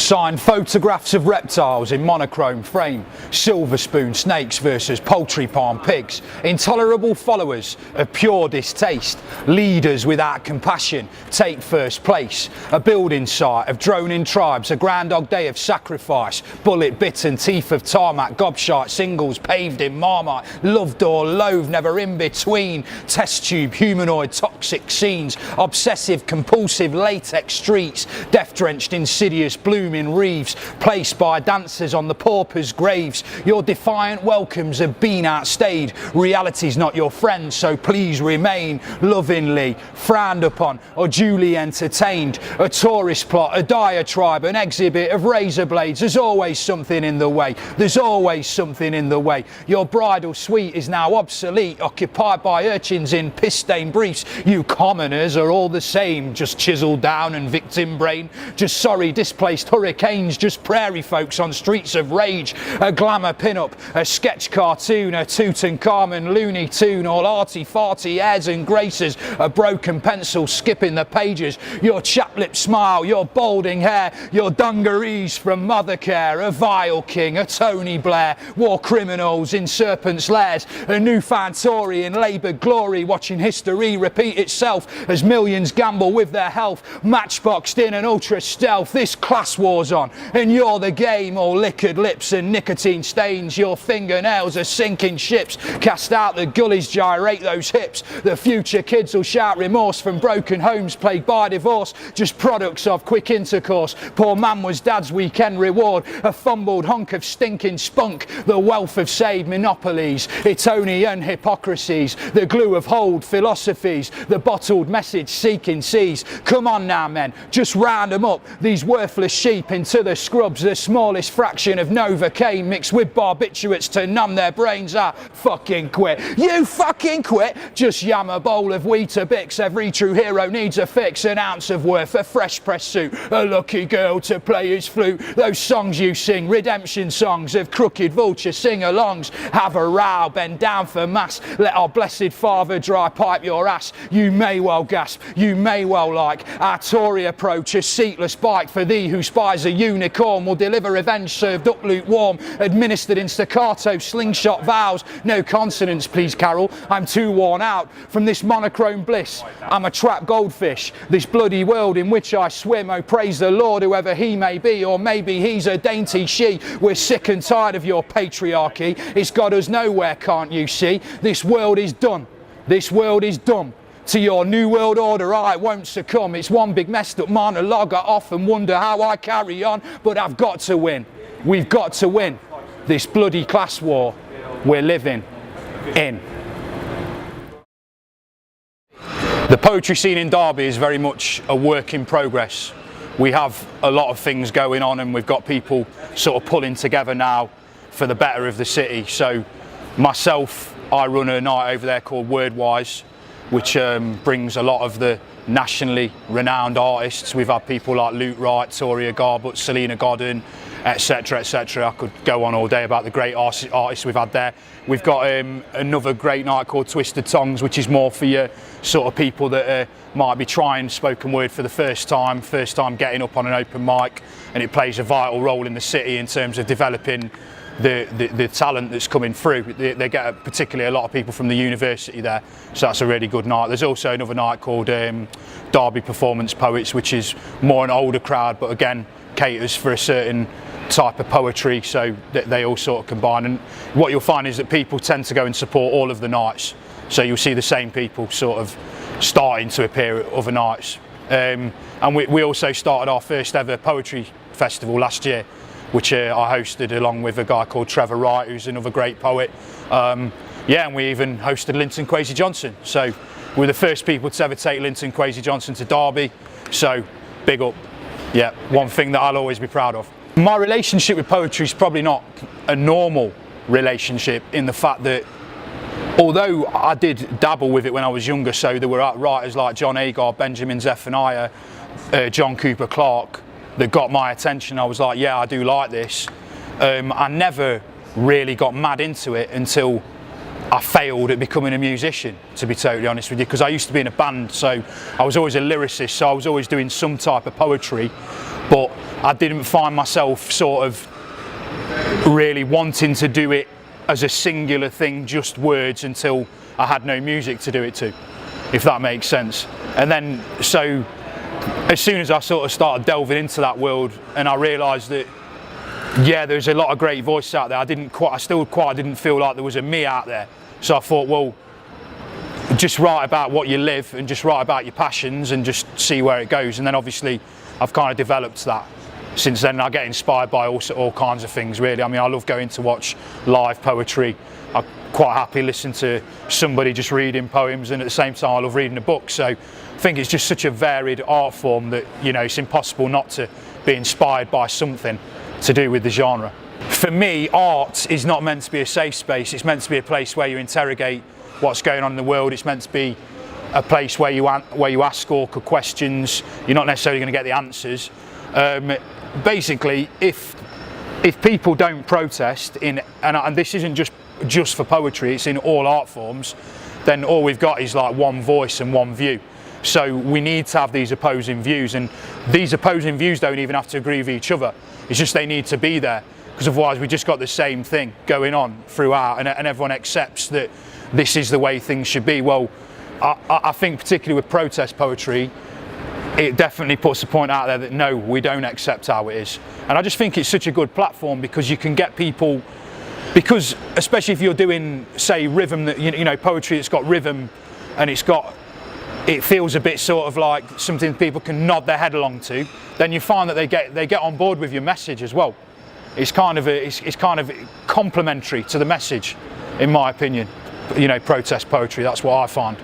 Signed photographs of reptiles in monochrome frame, silver spoon snakes versus poultry farm pigs, intolerable followers of pure distaste, leaders without compassion take first place, a building site of droning tribes, a Groundhog Day of sacrifice, bullet bitten teeth of tarmac, gobshite singles paved in marmite, loved or loathed, never in between, test tube humanoid toxic scenes, obsessive compulsive latex streets, death drenched insidious bloom in reeves, placed by dancers on the paupers' graves. Your defiant welcomes have been outstayed. Reality's not your friend, so please remain lovingly frowned upon or duly entertained. A tourist plot, a diatribe, an exhibit of razor blades. There's always something in the way. There's always something in the way. Your bridal suite is now obsolete, occupied by urchins in piss-stained briefs. You commoners are all the same, just chiseled down and victim brain. Just sorry displaced hurricanes, just prairie folks on streets of rage. A glamour pin-up, a sketch cartoon, a Tutankhamun Looney Tune, all arty-farty airs and graces, a broken pencil skipping the pages. Your chap-lip smile, your balding hair, your dungarees from Mothercare, a vile king, a Tony Blair, war criminals in serpents' lairs, a newfound Tory in laboured glory, watching history repeat itself as millions gamble with their health, matchboxed in an ultra stealth. This class war's on, and you're the game, all liquored lips and nicotine stains. Your fingernails are sinking ships, cast out the gullies, gyrate those hips. The future kids will shout remorse from broken homes plagued by divorce, just products of quick intercourse. Poor man was dad's weekend reward, a fumbled hunk of stinking spunk, the wealth of saved monopolies, Etonian hypocrisies, the glue of hold philosophies, the bottled message seeking seas. Come on now men, just round them up, these worthless sheep into the scrubs. The smallest fraction of Novocaine mixed with barbiturates to numb their brains. Fucking quit. You fucking quit. Just yam a bowl of Weetabix. Every true hero needs a fix. An ounce of worth, a fresh press suit, a lucky girl to play his flute. Those songs you sing, redemption songs of crooked vulture sing-alongs. Have a row, bend down for mass. Let our blessed Father dry pipe your ass. You may well gasp, you may well like our Tory approach, a seatless bike for thee who spies a unicorn. Will deliver revenge served up lukewarm, administered in staccato slingshot vows. No consonants please Carol, I'm too worn out from this monochrome bliss. I'm a trapped goldfish, this bloody world in which I swim. Oh praise the Lord whoever he may be, or maybe he's a dainty she. We're sick and tired of your patriarchy, it's got us nowhere, can't you see? This world is done, this world is dumb. To your new world order I won't succumb. It's one big messed up monologue. I often wonder how I carry on, but I've got to win. We've got to win this bloody class war we're living in. The poetry scene in Derby is very much a work in progress. We have a lot of things going on and we've got people sort of pulling together now for the better of the city. So myself, I run a night over there called Wordwise, which brings a lot of the nationally renowned artists. We've had people like Luke Wright, Toria Garbutt, Selena Godden, etc, etc. I could go on all day about the great artists we've had there. We've got another great night called Twisted Tongues, which is more for your sort of people that might be trying spoken word for the first time getting up on an open mic, and it plays a vital role in the city in terms of developing the talent that's coming through. They get particularly a lot of people from the university there, so that's a really good night. There's also another night called Derby Performance Poets, which is more an older crowd, but again caters for a certain type of poetry, so they all sort of combine. And what you'll find is that people tend to go and support all of the nights, so you'll see the same people sort of starting to appear at other nights. And we also started our first ever poetry festival last year, which I hosted along with a guy called Trevor Wright, who's another great poet. Yeah, and we even hosted Linton Kwesi Johnson. So we're the first people to ever take Linton Kwesi Johnson to Derby. So big up. Yeah, one thing that I'll always be proud of. My relationship with poetry is probably not a normal relationship, in the fact that although I did dabble with it when I was younger, so there were writers like John Agar, Benjamin Zephaniah, John Cooper Clarke, that got my attention. I was like, yeah, I do like this. I never really got mad into it until I failed at becoming a musician, to be totally honest with you, because I used to be in a band, so I was always a lyricist, so I was always doing some type of poetry, but I didn't find myself sort of really wanting to do it as a singular thing, just words, until I had no music to do it to, if that makes sense. And then, so as soon as I sort of started delving into that world, and I realised that, yeah, there's a lot of great voices out there, I didn't feel like there was a me out there. So I thought, well, just write about what you live and just write about your passions and just see where it goes. And then obviously I've kind of developed that since then. I get inspired by all kinds of things, really. I mean, I love going to watch live poetry. I'm quite happy listening to somebody just reading poems, and at the same time I love reading a book. So I think it's just such a varied art form that, you know, it's impossible not to be inspired by something to do with the genre. For me, art is not meant to be a safe space. It's meant to be a place where you interrogate what's going on in the world. It's meant to be a place where you ask awkward questions. You're not necessarily going to get the answers. Basically, if people don't protest and this isn't just for poetry, it's in all art forms, then all we've got is like one voice and one view. So we need to have these opposing views, and these opposing views don't even have to agree with each other. It's just they need to be there, because otherwise we just got the same thing going on throughout, and everyone accepts that this is the way things should be. Well, I think particularly with protest poetry, it definitely puts the point out there that no, we don't accept how it is. And I just think it's such a good platform, because you can get people, because especially if you're doing, say, rhythm, that you know, poetry that's got rhythm, and it feels a bit sort of like something people can nod their head along to, then you find that they get on board with your message as well. It's kind of complementary to the message, in my opinion. You know, protest poetry, that's what I find.